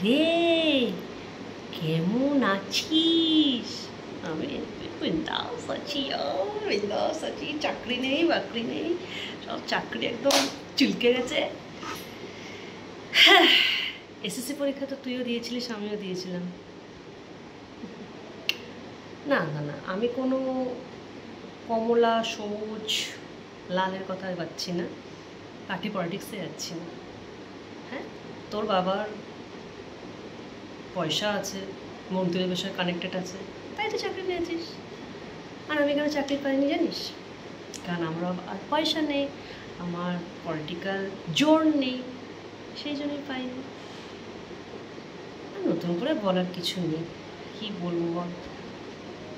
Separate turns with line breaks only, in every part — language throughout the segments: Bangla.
কিরে কেমন আছিস? আমি বিন্দাস আছি, বিন্দাস আছি। চাকরি নেই বাকরি নেই, সব চাকরি একদম চুলকে গেছে। হ্যাঁ, এসএসসি পরীক্ষা তো তুইও দিয়েছিলিস, আমিও দিয়েছিলাম। না না না, আমি কোনো কমলা সবুজ লালের কথা পাচ্ছি না, পার্টি পলিটিক্সে যাচ্ছি না। হ্যাঁ, তোর বাবার পয়সা আছে, মন্ত্রীর বিষয়ে কানেক্টেড আছে, তাই তো চাকরি পেয়েছিস। আর আমি কেন চাকরি পাইনি জানিস? কারণ আমার আর পয়সা নেই, আমার পলিটিক্যাল জোর নেই, সেই জন্যই পাইনি। নতুন করে বলার কিছু নেই, কি বলবো বল।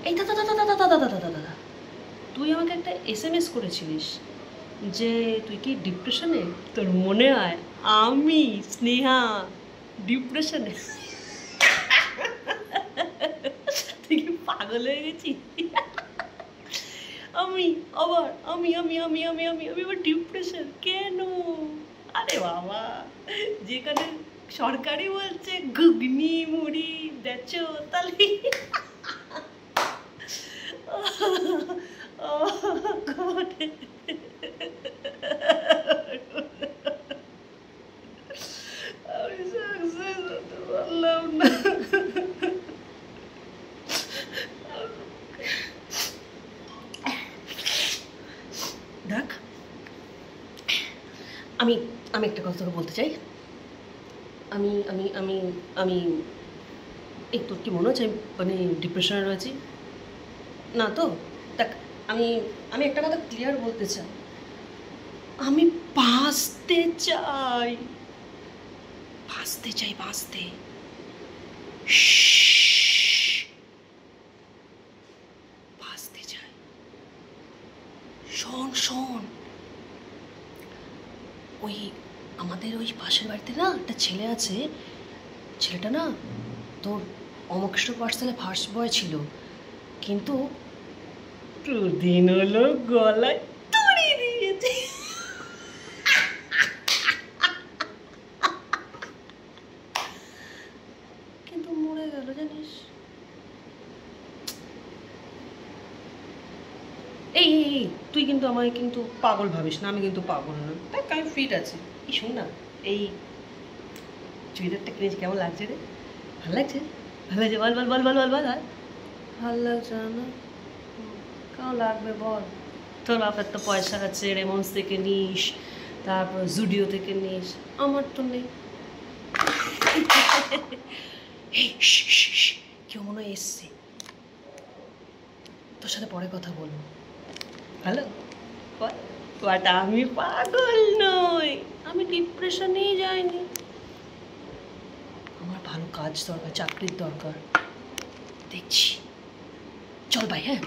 এই দাদা দাদা দাদা দাদা দাদা দাদা দাদা, তুই আমাকে একটা SMS করেছিলিস যে তুই কি ডিপ্রেশনে? তোর মনে হয় আমি স্নেহা ডিপ্রেশনে? তুই কি পাগল হয়ে গেছি? আমি আবার আমি আমি আমি আমি আমি আমি আবার ডিপ্রেশন কেন? আরে বাবা, যেখানে সরকারি বলছে ঘুগনি মুড়ি বেচো, তাহলে আমি সাকসেস হতে পারলাম না। দেখ, আমি আমি একটা কথা তোকে বলতে চাই। আমি আমি আমি আমি এই তোর কি মনে হচ্ছে আমি মানে ডিপ্রেশনে রয়েছি? না তো। দেখ, আমি আমি একটা কথা ক্লিয়ার বলতে চাই, আমি বাঁচতে চাই, বাঁচতে চাই, বাঁচতে। বাঁচতে চাই। শোন শোন, ওই আমাদের ওই পাশের বাড়িতে না একটা ছেলে আছে, ছেলেটা না তোর অমকৃষ্ণ পাঠশালে ফার্স্ট বয় ছিল, কিন্তু দুদিন হলো গলায় দড়ি দিয়েছে। কিন্তু মরে গেল জানিস। এই তুই কিন্তু আমায় কিন্তু পাগল ভাবিস না, আমি কিন্তু পাগল না, দেখ আমি ফিট আছি। এই শোন না, এই চুড়িদারটা কিনেছি, কেমন লাগছে রে? ভালো লাগছে? ভালো লাগছে? বল বল বল বল বল বল। ভালো লাগছে না? কেমন লাগবে বল? তোর বাপের তো পয়সা আছে, রেমন্ডস থেকে নিস, তারপর জুডিও থেকে নিস, আমার তো নেই। কেউ মনে হয় এসছে, তোর সাথে পরে কথা বলবো। হ্যালো, বাট আমি পাগল নই, আমি ডিপ্রেশনেই যাইনি। আমার ভালো কাজ দরকার, চাকরির দরকার, দেখছি। চল ভাই, হ্যাঁ।